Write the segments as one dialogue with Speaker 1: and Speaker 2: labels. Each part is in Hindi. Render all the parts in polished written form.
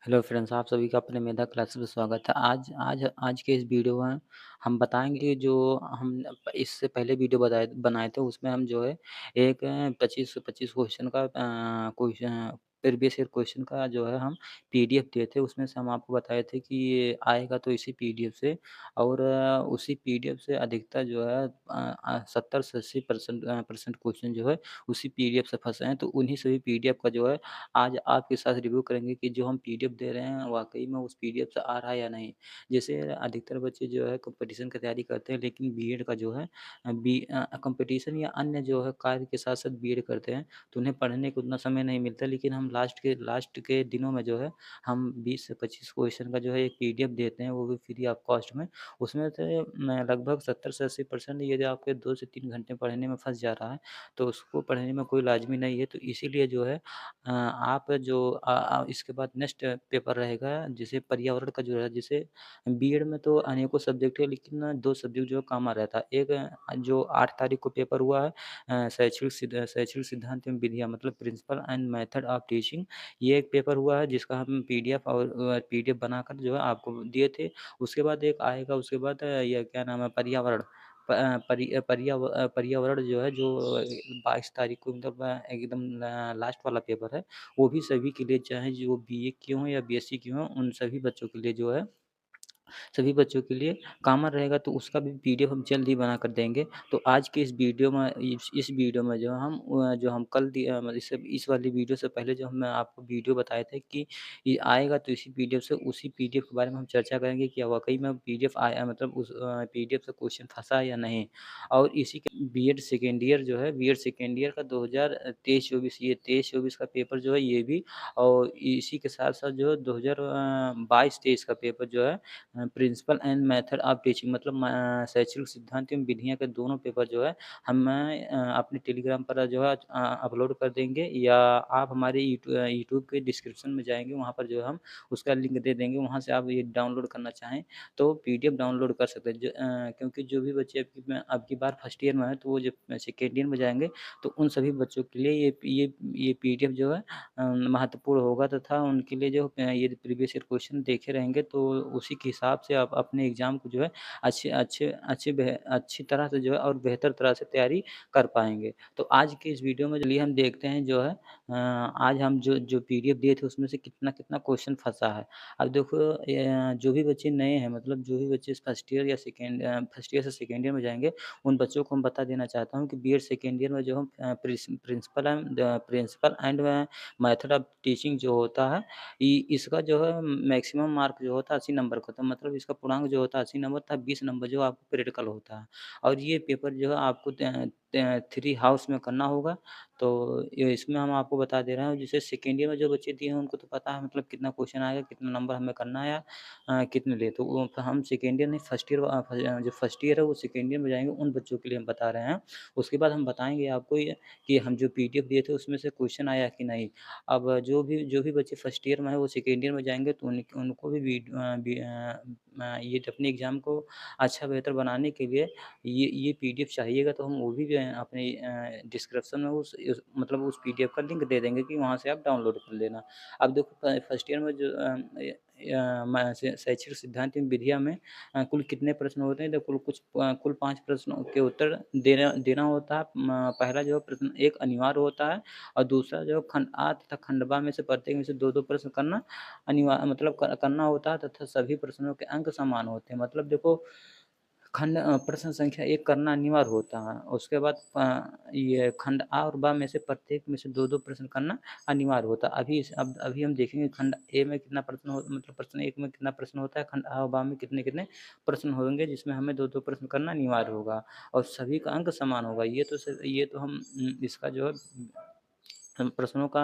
Speaker 1: हेलो फ्रेंड्स, आप सभी का अपने मेधा क्लासेस में स्वागत है। आज के इस वीडियो में हम बताएँगे जो हम इससे पहले वीडियो बनाए थे उसमें हम जो है एक 25 क्वेश्चन का प्रीवियस ईयर क्वेश्चन का जो है हम पीडीएफ दिए थे। उसमें से हम आपको बताए थे कि ये आएगा तो इसी पीडीएफ से और उसी पीडीएफ से अधिकतर जो है 70 से 80% परसेंट क्वेश्चन जो है उसी पीडीएफ से फँसे हैं। तो उन्हीं सभी पीडीएफ का जो है आज आपके साथ रिव्यू करेंगे कि जो हम पीडीएफ दे रहे हैं वाक़ई में उस पीडीएफ से आ रहा है या नहीं। जैसे अधिकतर बच्चे जो है कॉम्पिटिशन की तैयारी करते हैं लेकिन बीएड का जो है कॉम्पिटिशन या अन्य जो है कार्य के साथ-साथ बीएड करते हैं, तो उन्हें पढ़ने को उतना समय नहीं मिलता लेकिन हम लास्ट के दिनों में जो है हम 20 से 25 क्वेश्चन का जो है एक पीडीएफ देते हैं, वो भी फ्री ऑफ कॉस्ट में। उसमें से लगभग 70 से 80% यदि आपके 2 से 3 घंटे पढ़ने में फँस जा रहा है, तो उसको पढ़ने में कोई लाज़मी नहीं है। तो इसीलिए जो है आप जो इसके बाद नेक्स्ट पेपर रहेगा जैसे पर्यावरण का जो है जैसे बीएड में तो अनेकों सब्जेक्ट है लेकिन 2 सब्जेक्ट जो है कॉमन रहता है। एक जो 8 तारीख को पेपर हुआ है शैक्षिक सिद्धांत एवं विधियाँ मतलब principle and method of teaching ये एक पेपर हुआ है जिसका हम पीडीएफ और पीडीएफ बनाकर जो है आपको दिए थे। उसके बाद एक आएगा उसके बाद ये क्या नाम है पर्यावरण पर्यावरण जो है जो 22 तारीख को मतलब एकदम लास्ट वाला पेपर है, वो भी सभी के लिए चाहे जो बीए किए हों या बीएससी किए हों, उन सभी बच्चों के लिए जो है सभी बच्चों के लिए कॉमन रहेगा तो उसका भी पीडीएफ हम जल्द ही बना कर देंगे। तो आज के इस वीडियो में जो हम कल मतलब इस वाली वीडियो से पहले जो हम आपको वीडियो बताए थे कि ये आएगा तो इसी पीडीएफ से उसी पीडीएफ के बारे में हम चर्चा करेंगे कि वाक़ई में पीडीएफ आया मतलब उस पीडीएफ से क्वेश्चन फँसा है या नहीं। और इसी के बीएड सेकंड ईयर का 2023-24 ये 23-24 का पेपर जो है ये भी और इसी के साथ-साथ जो है 2022-23 का पेपर जो है principle and method of teaching मतलब शैक्षणिक सिद्धांत एवं विधियाँ के दोनों पेपर जो है हम अपने टेलीग्राम पर जो है अपलोड कर देंगे या आप हमारे यूट्यूब के डिस्क्रिप्शन में जाएँगे वहाँ पर जो है हम उसका लिंक दे देंगे, वहाँ से आप ये डाउनलोड करना चाहें तो पीडीएफ डाउनलोड कर सकते हैं। क्योंकि जो भी बच्चे अब की बार फर्स्ट ईयर में हैं तो वो जब सेकेंड ईयर में जाएँगे तो उन सभी बच्चों के लिए ये पीडीएफ जो है महत्वपूर्ण होगा तथा उनके लिए जो ये प्रीवियस ईयर क्वेश्चन देखे रहेंगे तो उसी के हिसाब से आप अपने एग्ज़ाम को जो है अच्छी तरह से जो है और बेहतर तरह से तैयारी कर पाएँगे। तो आज के इस वीडियो में चलिए हम देखते हैं जो है आज हम जो पीडीएफ दिए थे उसमें से कितना-कितना क्वेश्चन फँसा है। अब देखो जो भी बच्चे नए हैं मतलब जो भी बच्चे फर्स्ट ईयर से सेकंड ईयर में जाएँगे, उन बच्चों को हम बता देना चाहता हूँ कि बीएड सेकंड ईयर में जो हम principle and method of teaching जो होता है, इसका जो है मैक्सिमम मार्क जो होता है 80 नंबर का होता है। मतलब इसका पूर्णांक जो होता है 80 नंबर था, 20 नंबर जो आपको क्रिटिकल होता है। और ये पेपर जो है आपको 3 हाउस में करना होगा। तो ये इसमें हम आपको बता दे रहे हैं जैसे सेकंड ईयर में जो बच्चे दिए हैं उनको तो पता है मतलब कितना क्वेश्चन आएगा, कितना नंबर हमें करना है कितने लिए। तो वो हम सेकंड ईयर नहीं जो फर्स्ट ईयर है वो सेकंड ईयर में जाएँगे उन बच्चों के लिए हम बता रहे हैं। उसके बाद हम बताएँगे आपको ये कि हम जो पीडीएफ दिए थे उसमें से क्वेश्चन आया कि नहीं। अब जो भी बच्चे फर्स्ट ईयर में हैं वो सेकंड ईयर में जाएँगे तो उनको भी ये अपने एग्ज़ाम को अच्छा बेहतर बनाने के लिए ये पीडीएफ चाहिएगा तो हम वो भी जो है अपने डिस्क्रिप्शन में मतलब उस पीडीएफ का लिंक दे देंगे कि वहाँ से आप डाउनलोड कर लेना। अब देखो फर्स्ट ईयर में जो शैक्षिक सिद्धांत एवं विधियाँ में कुल कितने प्रश्न होते हैं? तो कुल 5 प्रश्नों के उत्तर देना देना होता है। पहला जो है प्रश्न एक अनिवार्य होता है और दूसरा जो खंड आ तथा खंड बा में से प्रत्येक में से 2-2 प्रश्न करना मतलब करना होता है तथा सभी प्रश्नों के अंक समान होते हैं। मतलब देखो प्रश्न संख्या 1 करना अनिवार्य होता है। उसके बाद ये खंड आ और बा में से प्रत्येक में से 2-2 प्रश्न करना अनिवार्य होता है। अभी हम देखेंगे खंड ए में कितना प्रश्न हो मतलब प्रश्न 1 में कितना प्रश्न होता है, खंड आ और बा में कितने-कितने प्रश्न होंगे जिसमें हमें 2-2 प्रश्न करना अनिवार्य होगा और सभी का अंक समान होगा। ये तो हम इसका जो है प्रश्नों का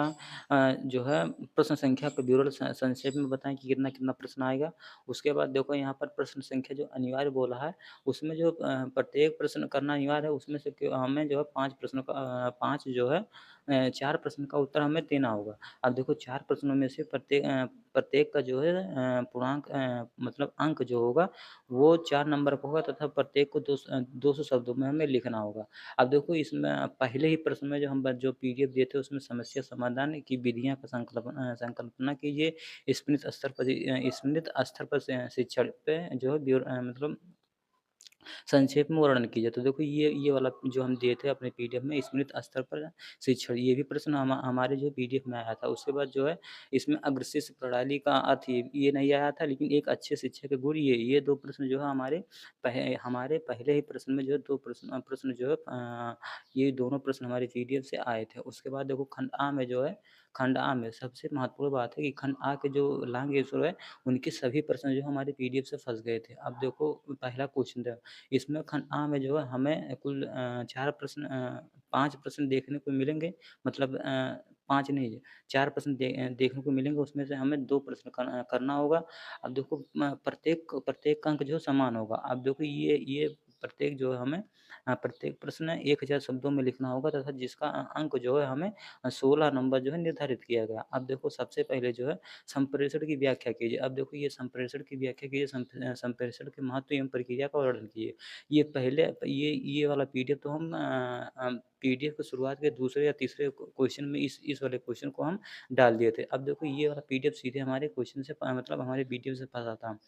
Speaker 1: जो है प्रश्न संख्या का विवरण संक्षेप में बताएँ कि कितना-कितना प्रश्न आएगा। उसके बाद देखो यहाँ पर प्रश्न संख्या जो अनिवार्य बोला है, उसमें जो प्रत्येक प्रश्न करना अनिवार्य है, उसमें से हमें जो है 5 प्रश्नों का 5 जो है 4 प्रश्न का उत्तर हमें देना होगा। अब देखो 4 प्रश्नों में से प्रत्येक का जो है पूर्णांक मतलब अंक जो होगा वो 4 नंबर का होगा तथा प्रत्येक को 200 शब्दों में हमें लिखना होगा। अब देखो इसमें पहले ही प्रश्न में जो पीडीएफ दिए थे उसमें समस्या समाधान की विधियाँ का संकल्पना कीजिए। स्मृत स्तर पर शिक्षण पे जो है मतलब संक्षेप में वर्णन कीजिए। तो देखो ये वाला जो हम दिए थे अपने पीडीएफ में स्मृत स्तर पर शिक्षण, ये भी प्रश्न हमारे जो पीडीएफ में आया था। उसके बाद जो है इसमें अग्रशिष्ट प्रणाली का अर्थ ये नहीं आया था, लेकिन एक अच्छे शिक्षक के गुण ये 2 प्रश्न जो है हमारे पहले ही प्रश्न में जो है 2 प्रश्न जो है ये दोनों प्रश्न हमारे पीडीएफ से आए थे। उसके बाद देखो खंड आ में सबसे महत्वपूर्ण बात है कि खंड आ के जो लांग है उनके सभी प्रश्न जो हमारे पीडीएफ से फँस गए थे। अब देखो पहला क्वेश्चन था, इसमें खंड आ में जो है हमें कुल 5 प्रश्न देखने को मिलेंगे, मतलब 5 नहीं 4 प्रश्न देखने को मिलेंगे, उसमें से हमें 2 प्रश्न करना होगा। अब देखो प्रत्येक का अंक जो समान होगा। अब देखो ये प्रत्येक जो है हमें प्रत्येक प्रश्न 1000 शब्दों में लिखना होगा तथा जिसका अंक जो है हमें 16 नंबर जो है निर्धारित किया गया। अब देखो सबसे पहले जो है संप्रेषण की व्याख्या कीजिए। अब देखो ये संप्रेषण की व्याख्या कीजिए, संप्रेषण के महत्व एवं प्रक्रिया का वर्णन कीजिए। ये वाला पीडीएफ तो हम पीडीएफ की शुरुआत के दूसरे या तीसरे क्वेश्चन में इस वाले क्वेश्चन को हम डाल दिए थे। अब देखो ये वाला पीडीएफ सीधे हमारे क्वेश्चन से मतलब हमारे पीडीएफ से फँसा था।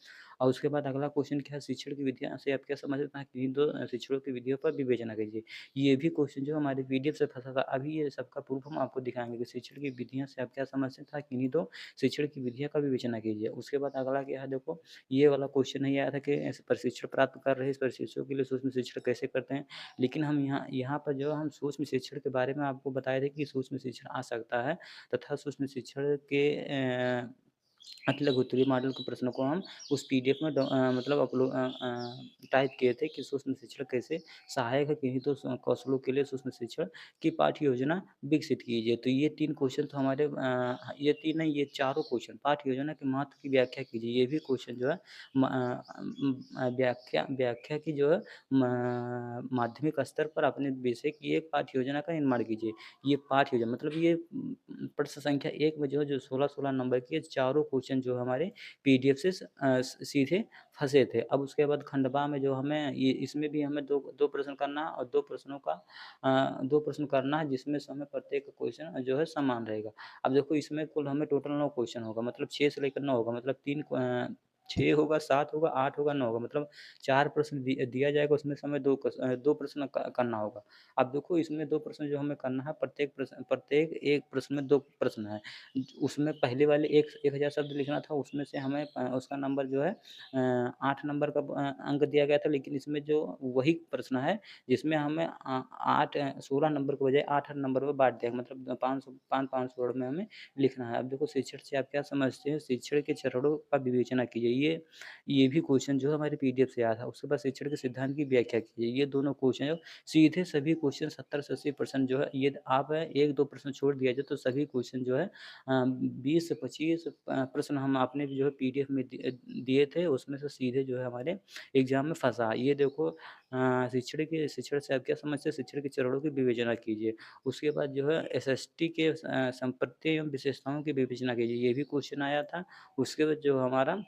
Speaker 1: और उसके बाद अगला क्वेश्चन क्या है, शिक्षण की विधियाँ से आप क्या समझते हैं कि इन 2 शिक्षणों की विधियों पर विवेचना कीजिए। ये भी क्वेश्चन जो हमारे पीडीएफ से फँसा था। अभी ये सबका प्रूफ हम आपको दिखाएँगे कि शिक्षण की विधियाँ से आप क्या समझते हैं, किन्हीं 2 शिक्षण की विधियों का विवेचना कीजिए। उसके बाद अगला क्या है, देखो ये वाला क्वेश्चन नहीं आया था कि ऐसे प्रशिक्षण प्राप्त कर रहे हैं, इस प्रशिक्षुओं के लिए सूक्ष्म शिक्षण कैसे करते हैं। लेकिन हम यहाँ यहाँ पर जो हम सूक्ष्म शिक्षण के बारे में आपको बताए थे कि सूक्ष्म शिक्षण आ सकता है तथा सूक्ष्म शिक्षण के अति लघु उत्तरीय मॉडल के प्रश्नों को हम उस पीडीएफ में मतलब टाइप किए थे कि सूक्ष्म शिक्षण कैसे सहायक है, किन्हीं तो कौशलों के लिए सूक्ष्म शिक्षण की पाठ्य योजना विकसित कीजिए। तो ये 3 क्वेश्चन तो हमारे ये 3 नहीं, ये चारों क्वेश्चन पाठ्य योजना के महत्व की व्याख्या कीजिए। ये भी क्वेश्चन जो है व्याख्या की जो है माध्यमिक स्तर पर अपने विषय की एक पाठ्य योजना का निर्माण कीजिए। ये पाठ्य योजना मतलब ये प्रश्न संख्या 1 में जो 16-16 नंबर के चारों क्वेश्चन जो हमारे पीडीएफ से सीधे फँसे थे। अब उसके बाद खंडवा में जो हमें ये इसमें भी हमें 2 प्रश्न करना है और 2 प्रश्न करना है, जिसमें से हमें प्रत्येक क्वेश्चन जो है समान रहेगा। अब देखो इसमें कुल हमें टोटल 9 क्वेश्चन होगा, मतलब 6 से लेकर 9 होगा, मतलब 6 होगा, 7 होगा, 8 होगा, 9 होगा, मतलब 4 प्रश्न दिया जाएगा, उसमें से हमें 2 प्रश्न करना होगा। अब देखो इसमें 2 प्रश्न जो हमें करना है, प्रत्येक एक प्रश्न में 2 प्रश्न है। उसमें पहले वाले 1000 शब्द लिखना था, उसमें से हमें उसका नंबर जो है 8 नंबर का अंक दिया गया था, लेकिन इसमें जो वही प्रश्न है जिसमें हमें 16 नंबर के बजाय 8-8 नंबर में बाँट दिया, मतलब 500 वर्ड में हमें लिखना है। अब देखो शिक्षण से आप क्या समझते हैं? शिक्षण के चरणों का विवेचना कीजिए। ये भी क्वेश्चन जो है हमारे पीडीएफ से आया था। उसके बाद शिक्षण के सिद्धांत की व्याख्या कीजिए। ये दोनों क्वेश्चन जो सीधे सभी क्वेश्चन 70 से 80% जो है ये आप 1-2 प्रश्न छोड़ दिया जाए तो सभी क्वेश्चन जो है 20 से 25 प्रश्न हम आपने जो है पीडीएफ में दिए थे, उसमें से सीधे जो है हमारे एग्ज़ाम में फँसा। ये देखो शिक्षण से आप क्या समझते हैं? शिक्षण के चरणों की विवेचना कीजिए। उसके बाद जो है एसएसटी के संपत्ति एवं विशेषताओं की विवेचना कीजिए। ये भी क्वेश्चन आया था। उसके बाद जो हमारा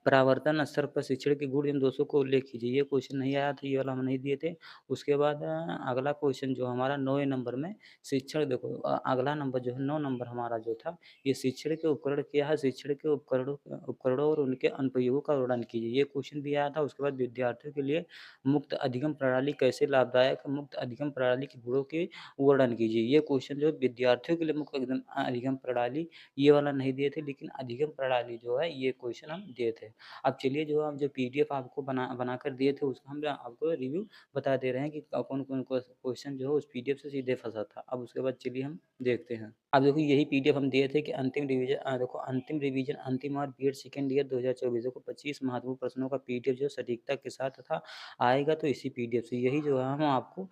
Speaker 1: परावर्तन स्तर पर शिक्षण के गुण एवं दोषों को उल्लेख कीजिए। ये क्वेश्चन नहीं आया था, ये वाला हम नहीं दिए थे। उसके बाद अगला क्वेश्चन जो हमारा 9वें नंबर में शिक्षण देखो अगला नंबर जो है 9 नंबर हमारा जो था, ये शिक्षण के उपकरण क्या है? शिक्षण के उपकरणों और उनके अनुप्रयोगों का वर्णन कीजिए। ये क्वेश्चन भी आया था। उसके बाद विद्यार्थियों के लिए मुक्त अधिगम प्रणाली कैसे लाभदायक है? मुक्त अधिगम प्रणाली के गुणों के वर्णन कीजिए। ये क्वेश्चन जो है विद्यार्थियों के लिए मुक्त अधिगम प्रणाली ये वाला नहीं दिए थे, लेकिन अधिगम प्रणाली जो है ये क्वेश्चन हम दिए थे। अब चलिए जो हम जो पीडीएफ आपको बनाकर दिए थे उसका हम आपको रिव्यू बता दे रहे हैं कि कौन-कौन क्वेश्चन जो है उस पीडीएफ से सीधे फँसा था। अब उसके बाद चलिए हम देखते हैं। अब देखो यही पीडीएफ हम दिए थे कि देखो अंतिम रिवीजन अंतिम और बीएड सेकंड ईयर 2024 देखो 25 महत्वपूर्ण प्रश्नों का पीडीएफ जो सटीकता के साथ तथा आएगा तो इसी पीडीएफ से यही जो है हम आपको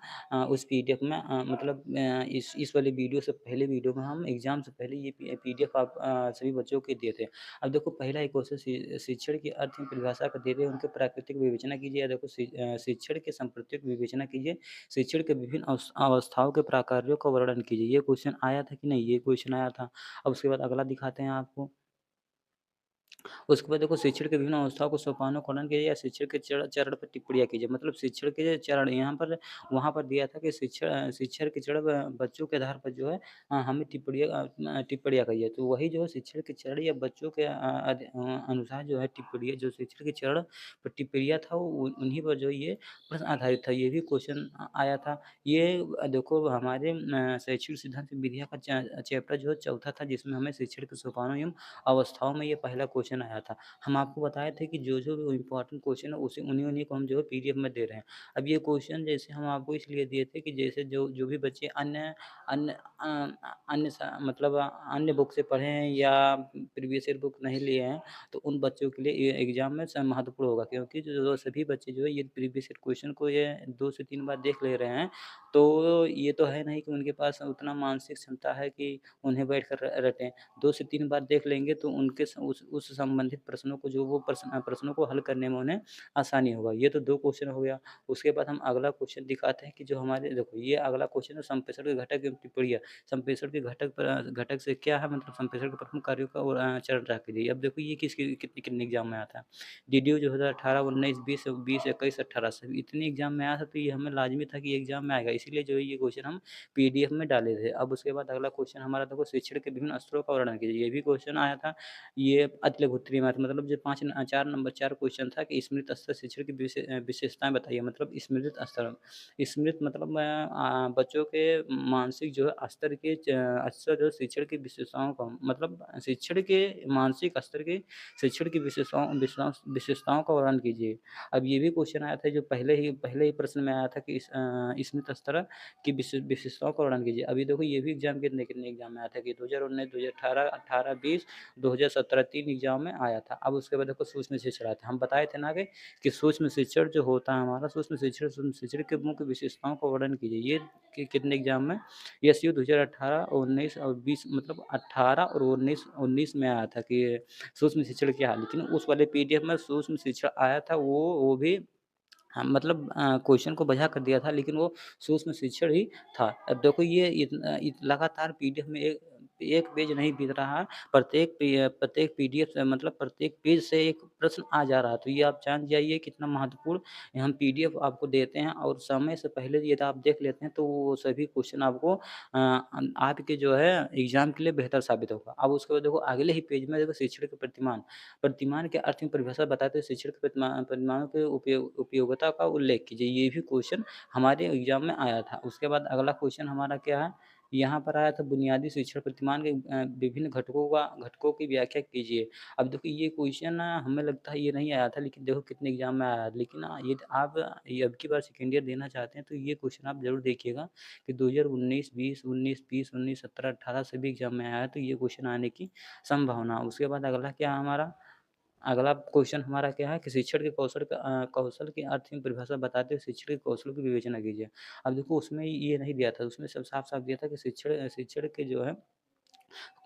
Speaker 1: उस पीडीएफ में इस वाले वीडियो से पहले वीडियो में हम एग्ज़ाम से पहले ये पीडीएफ आप सभी बच्चों को दिए थे। अब देखो पहला एक क्वेश्चन शिक्षण की अर्थ में परिभाषा को दे रहे हैं, उनके प्राकृतिक विवेचना कीजिए। देखो शिक्षण के सांप्रदायिक विवेचना कीजिए। शिक्षण के विभिन्न अवस्थाओं के प्रकारों का वर्णन कीजिए। ये क्वेश्चन आया था कि नहीं? ये क्वेश्चन आया था। अब उसके बाद अगला दिखाते हैं आपको। उसके बाद देखो शिक्षण के विभिन्न अवस्थाओं को सोपानों का वर्णन कीजिए या शिक्षण के चरण चरण पर टिप्पणियाँ कीजिए। मतलब शिक्षण के चरण यहाँ पर वहाँ पर दिया था कि शिक्षण के चरण बच्चों के आधार पर जो है हमें टिप्पणियाँ कहिए। तो वही जो है शिक्षण के चरण या बच्चों के अनुसार जो है टिप्पणियाँ जो शिक्षण के चरण पर टिप्पणियाँ था वो उन्हीं पर जो ये प्रश्न आधारित था। ये भी क्वेश्चन आया था। ये देखो हमारे शैक्षिक सिद्धांत विधियाँ का चैप्टर जो है चौथा था, जिसमें हमें शिक्षण के सोपानों एवं अवस्थाओं में ये पहला क्वेश्चन आया था। हम आपको बताए थे कि जो इम्पोर्टेंट क्वेश्चन है उसी उन्हीं-उन्हीं को हम जो है पीडीएफ में दे रहे हैं। अब ये क्वेश्चन जैसे हम आपको इसलिए दिए थे कि जैसे जो जो भी बच्चे अन्य अन्य अन्य मतलब अन्य बुक से पढ़े हैं या प्रीवियस ईयर बुक नहीं लिए हैं, तो उन बच्चों के लिए ये एग्ज़ाम में महत्वपूर्ण होगा, क्योंकि जो सभी बच्चे जो है ये प्रीवियस ईयर क्वेश्चन को ये 2 से 3 बार देख ले रहे हैं, तो ये तो है नहीं कि उनके पास उतना मानसिक क्षमता है कि उन्हें बैठकर रटें। 2 से 3 बार देख लेंगे तो उनके उस संबंधित प्रश्नों को जो वो प्रश्नों को हल करने में उन्हें आसानी होगा। ये तो 2 क्वेश्चन हो गया। उसके बाद हम अगला क्वेश्चन दिखाते हैं कि जो हमारे देखो ये अगला क्वेश्चन है संप्रेषण के घटक एवं टिप्पणियाँ। संप्रेषण के घटक से क्या है, मतलब संप्रेषण के प्रमुख कार्यों का चर्चा कीजिए। अब देखो ये कितने एग्ज़ाम में आता है। डीडीयू जो 2018, 19, 20, 20, 21, 18 सभी इतने एग्ज़ाम में आया था, तो ये हमें लाज़मी था कि एग्ज़ाम में आएगा। इसीलिए जो है ये क्वेश्चन हम पीडीएफ में डाले थे। अब उसके बाद अगला क्वेश्चन हमारा देखो शिक्षण के विभिन्न स्तरों का वर्णन कीजिए। ये भी क्वेश्चन आया था। ये अतिलघुत्तरीय मैथ मतलब जो 4 नंबर 4 क्वेश्चन था कि स्मृत स्तर शिक्षण की विशेषताएँ बताइए। मतलब स्मृत स्तर, स्मृत मतलब बच्चों के मानसिक जो है स्तर के स्तर जो शिक्षण की विशेषताओं का मतलब शिक्षण के मानसिक स्तर के शिक्षण की विशेषताओं का वर्णन कीजिए। अब ये भी क्वेश्चन आया था जो पहले ही प्रश्न में आया था कि स्मृत स्तर की विशेषताओं का वर्णन कीजिए। अभी देखो ये भी एग्ज़ाम कितने एग्ज़ाम में आया था कि 2019, 2018, 18, 20, 2017 3 एग्ज़ाम में आया था। अब उसके बाद देखो सूक्ष्म शिक्षण आया था। हम बताए थे ना कि सूक्ष्म शिक्षण जो होता है हमारा सूक्ष्म शिक्षण के मुख्य विशेषताओं का वर्णन कीजिए। ये कितने एग्ज़ाम में एसयू 2018, 19 और 20 मतलब 18 और 19 में आया था कि सूक्ष्म शिक्षण क्या है। लेकिन उस वाले पीडीएफ में सूक्ष्म शिक्षण आया था वो भी हाँ, मतलब क्वेश्चन को बझा कर दिया था, लेकिन वो सूक्ष्म शिक्षण ही था। अब देखो ये लगातार पीडीएफ में एक पेज नहीं बीत रहा है, प्रत्येक पीडीएफ से मतलब प्रत्येक पेज से एक प्रश्न आ जा रहा है। तो ये आप जान जाइए कितना महत्वपूर्ण हम पीडीएफ आपको देते हैं, और समय से पहले यदि आप देख लेते हैं तो वो सभी क्वेश्चन आपको आपके जो है एग्ज़ाम के लिए बेहतर साबित होगा। अब उसके बाद देखो अगले ही पेज में देखो शिक्षण के प्रतिमान। प्रतिमान के अर्थ में परिभाषा बताते हुए शिक्षण के परिमाणों के उपयोगिता का उल्लेख कीजिए। ये भी क्वेश्चन हमारे एग्ज़ाम में आया था। उसके बाद अगला क्वेश्चन हमारा क्या है, यहाँ पर आया था बुनियादी शिक्षण प्रतिमान के विभिन्न घटकों की व्याख्या कीजिए। अब देखो ये क्वेश्चन हमें लगता है ये नहीं आया था, लेकिन देखो कितने एग्ज़ाम में आया है। लेकिन यदि आप ये अब की बार सेकंड ईयर देना चाहते हैं तो ये क्वेश्चन आप ज़रूर देखिएगा कि 2019, 20, 19, 20, 19, 17, 18 सभी एग्ज़ाम में आया है, तो ये क्वेश्चन आने की संभावना। उसके बाद अगला क्या है हमारा, अगला क्वेश्चन हमारा क्या है कि शिक्षण के कौशल के अर्थ में परिभाषा बताते हुए शिक्षण के कौशल की विवेचना कीजिए। अब देखो उसमें ये नहीं दिया था, उसमें सब साफ-साफ दिया था कि शिक्षण के जो है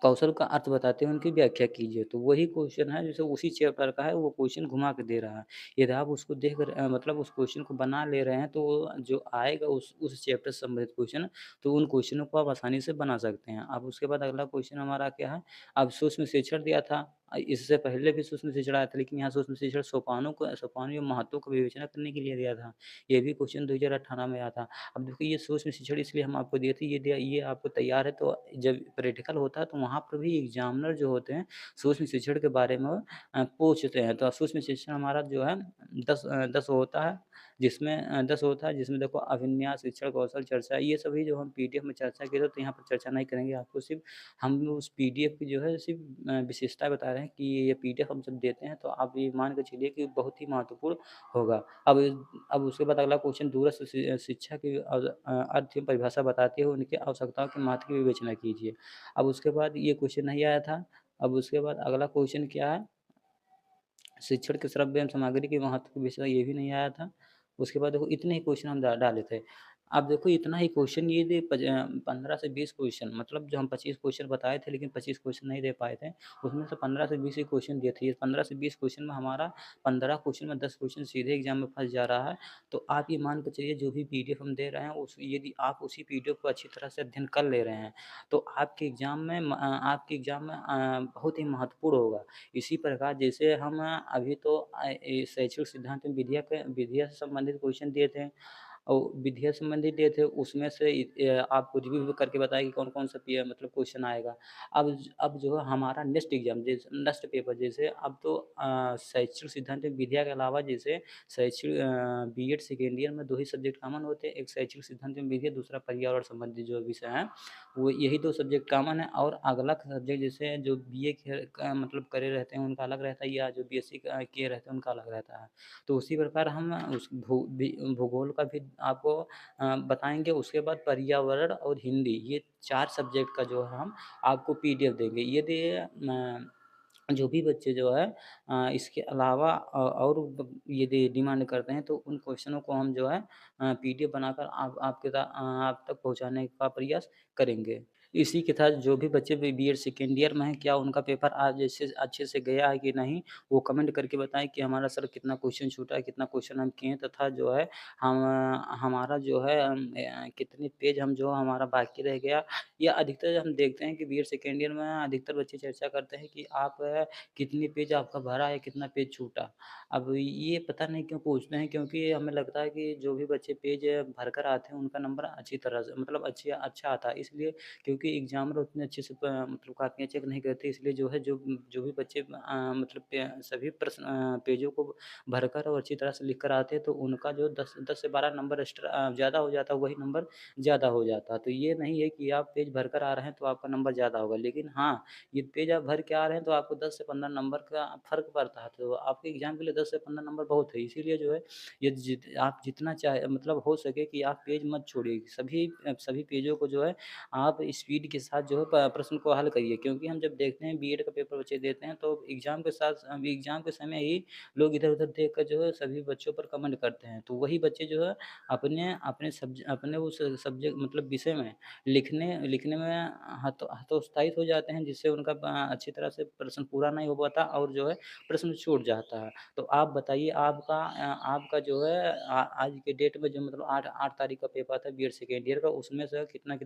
Speaker 1: कौशल का अर्थ बताते हुए उनकी व्याख्या कीजिए। तो वही क्वेश्चन है जैसे उसी चैप्टर का है, वो क्वेश्चन घुमा के दे रहा है। यदि आप उसको देख कर मतलब उस क्वेश्चन को बना ले रहे हैं तो जो आएगा उस चैप्टर से संबंधित क्वेश्चन, तो उन क्वेश्चनों को आप आसानी से बना सकते हैं। अब उसके बाद अगला क्वेश्चन हमारा क्या है, अब सूक्ष्म शिक्षण दिया था। इससे पहले भी सूक्ष्म शिक्षण आया था, लेकिन यहाँ सूक्ष्म शिक्षण सोपानों या महत्वों को विवेचना करने के लिए दिया था। ये भी क्वेश्चन 2018 में आया था। अब देखिए ये सूक्ष्म शिक्षण इसलिए हम आपको दिए थे, ये आपको तैयार है, तो जब प्रैक्टिकल होता है तो वहाँ पर भी एग्ज़ामिनर जो होते हैं सूक्ष्म शिक्षण के बारे में पूछते हैं। तो सूक्ष्म शिक्षण हमारा जो है 10 होता है, जिसमें 10 होता है, जिसमें देखो अभिन्यास, शिक्षण कौशल, चर्चा, ये सभी जो हम पीडीएफ में चर्चा किए थे, तो यहाँ पर चर्चा नहीं करेंगे। आपको सिर्फ़ हम उस पीडीएफ की जो है सिर्फ़ विशेषताएँ बता रहे रहे हैं कि ये पीडीएफ हम जब देते हैं तो आप ये मान के चलिए कि बहुत ही महत्वपूर्ण होगा। अब उसके बाद अगला क्वेश्चन दूरस्थ शिक्षा की अर्थ एवं परिभाषा बताते हुए उनकी आवश्यकताओं के महत्व की विवेचना कीजिए। अब उसके बाद ये क्वेश्चन नहीं आया था। अब उसके बाद अगला क्वेश्चन क्या है? शिक्षण के श्रव्य एवं सामग्री के महत्व के विषय ये भी नहीं आया था। उसके बाद देखो इतने ही क्वेश्चन हम डाले थे। अब देखो इतना ही क्वेश्चन ये 15 से 20 क्वेश्चन मतलब जो हम 25 क्वेश्चन बताए थे लेकिन 25 क्वेश्चन नहीं दे पाए थे। उसमें से 15 से 20 ही क्वेश्चन दिए थे। ये 15 से 20 क्वेश्चन में हमारा 15 क्वेश्चन में 10 क्वेश्चन सीधे एग्ज़ाम में फँस जा रहा है। तो आप ये मान के चलिए जो भी पीडीएफ हम दे रहे हैं उस यदि आप उसी पीडीएफ को अच्छी तरह से अध्ययन कर ले रहे हैं, तो आपके एग्ज़ाम में बहुत ही महत्वपूर्ण होगा। इसी प्रकार जैसे हम अभी तो ये शैक्षिक सिद्धांत में विधिया से संबंधित क्वेश्चन दिए थे और विधिया से संबंधित दिए थे उसमें से आप कुछ भी करके बताएँ कि कौन-कौन सा मतलब क्वेश्चन आएगा। अब जो है हमारा नेक्स्ट एग्ज़ाम जैसे नेक्स्ट पेपर जैसे अब तो शैक्षिक सिद्धांत में विधिया के अलावा जैसे बीएड सेकेंड ईयर में 2 ही सब्जेक्ट कॉमन होते हैं, एक शैक्षिक सिद्धांत में विधिया, दूसरा पर्यावरण संबंधित जो विषय हैं, वो यही 2 सब्जेक्ट कॉमन है और अगला सब्जेक्ट जैसे जो बीए के मतलब करे रहते हैं उनका अलग रहता है या जो बीएससी किए रहते हैं उनका अलग रहता है। तो उसी प्रकार हम उस भूगोल का भी आपको बताएँगे उसके बाद पर्यावरण और हिंदी ये 4 सब्जेक्ट का जो है हम आपको पीडीएफ देंगे। यदि जो भी बच्चे जो है इसके अलावा और यदि डिमांड करते हैं तो उन क्वेश्चनों को हम जो है पीडीएफ बनाकर आप तक पहुँचाने का प्रयास करेंगे। इसी के साथ जो भी बच्चे बीएड सेकेंड ईयर में हैं, क्या उनका पेपर आज जैसे अच्छे से गया है कि नहीं? वो कमेंट करके बताएँ कि हमारा सर कितना क्वेश्चन छूटा है, कितना क्वेश्चन हम किए हैं तथा जो है हम हमारा जो है कितने पेज हम जो हमारा बाकी रह गया या अधिकतर हम देखते हैं कि बीएड सेकेंड ईयर में अधिकतर बच्चे चर्चा करते हैं कि आप कितने पेज आपका भरा है, कितना पेज छूटा। अब ये पता नहीं क्यों पूछते हैं क्योंकि हमें लगता है कि जो भी बच्चे पेज भरकर आते हैं उनका नंबर अच्छी तरह से मतलब अच्छा आता है। इसलिए क्योंकि एग्ज़ामर उतने अच्छे से मतलब कॉपियाँ चेक नहीं करते इसलिए जो है जो भी बच्चे मतलब सभी प्रश्न पेजों को भरकर और अच्छी तरह से लिख कर आते हैं तो उनका जो 10 से 12 नंबर ज़्यादा हो जाता है, वही नंबर ज़्यादा हो जाता है। तो ये नहीं है कि आप पेज भरकर आ रहे हैं तो आपका नंबर ज़्यादा होगा। लेकिन हाँ, ये पेज आप भर के आ रहे हैं तो आपको 10 से 15 नंबर का फ़र्क पड़ता है। तो आपके एग्ज़ाम के लिए 10 से 15 नंबर बहुत है। इसीलिए जो है ये आप जितना चाहे मतलब हो सके कि आप पेज मत छोड़िए। सभी पेजों को जो है आप स्पीड के साथ जो है प्रश्न को हल करिए क्योंकि हम जब देखते हैं बीएड का पेपर बच्चे देते हैं तो एग्ज़ाम के समय ही लोग इधर-उधर देख कर जो है सभी बच्चों पर कमेंट करते हैं। तो वही बच्चे जो है अपने उस सब्जेक्ट मतलब विषय में लिखने में हतोत्साहित हो जाते हैं जिससे उनका अच्छी तरह से प्रश्न पूरा नहीं हो पाता और जो है प्रश्न छूट जाता है। तो आप बताइए आपका जो है आज के डेट में जो मतलब 8 तारीख का पेपर था बीएड सेकेंड ईयर का उसमें से कितना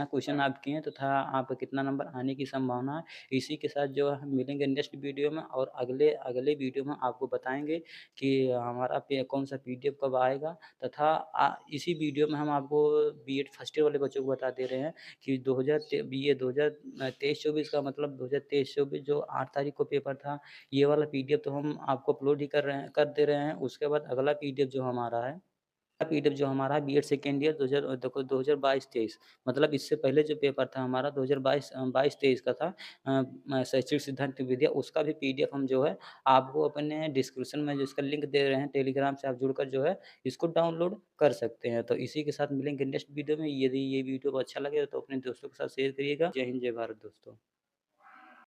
Speaker 1: क्वेश्चन आप किए तथा आपका कितना नंबर आने की संभावना है। इसी के साथ जो है हम मिलेंगे नेक्स्ट वीडियो में और अगले अगले वीडियो में आपको बताएँगे कि हमारा पे कौन-सा पीडीएफ कब आएगा तथा इसी वीडियो में हम आपको बीएड फर्स्ट ईयर वाले बच्चों को बता दे रहे हैं कि 2023-24 का मतलब 2023-24 जो 8 तारीख को पेपर था, ये वाला पीडीएफ तो हम आपको अपलोड ही कर दे रहे हैं। उसके बाद अगला पीडीएफ जो हमारा है बीएड सेकेंड ईयर 2022-23 मतलब इससे पहले जो पेपर था हमारा 22-23 का था शैक्षिक सिद्धांत विद्या उसका भी पीडीएफ हम जो है आपको अपने डिस्क्रिप्शन में जिसका लिंक दे रहे हैं टेलीग्राम से आप जुड़कर जो है इसको डाउनलोड कर सकते हैं। तो इसी के साथ मिलेंगे नेक्स्ट वीडियो में। यदि ये वीडियो को अच्छा लगे तो अपने दोस्तों के साथ शेयर करिएगा। जय हिंद, जय भारत दोस्तों।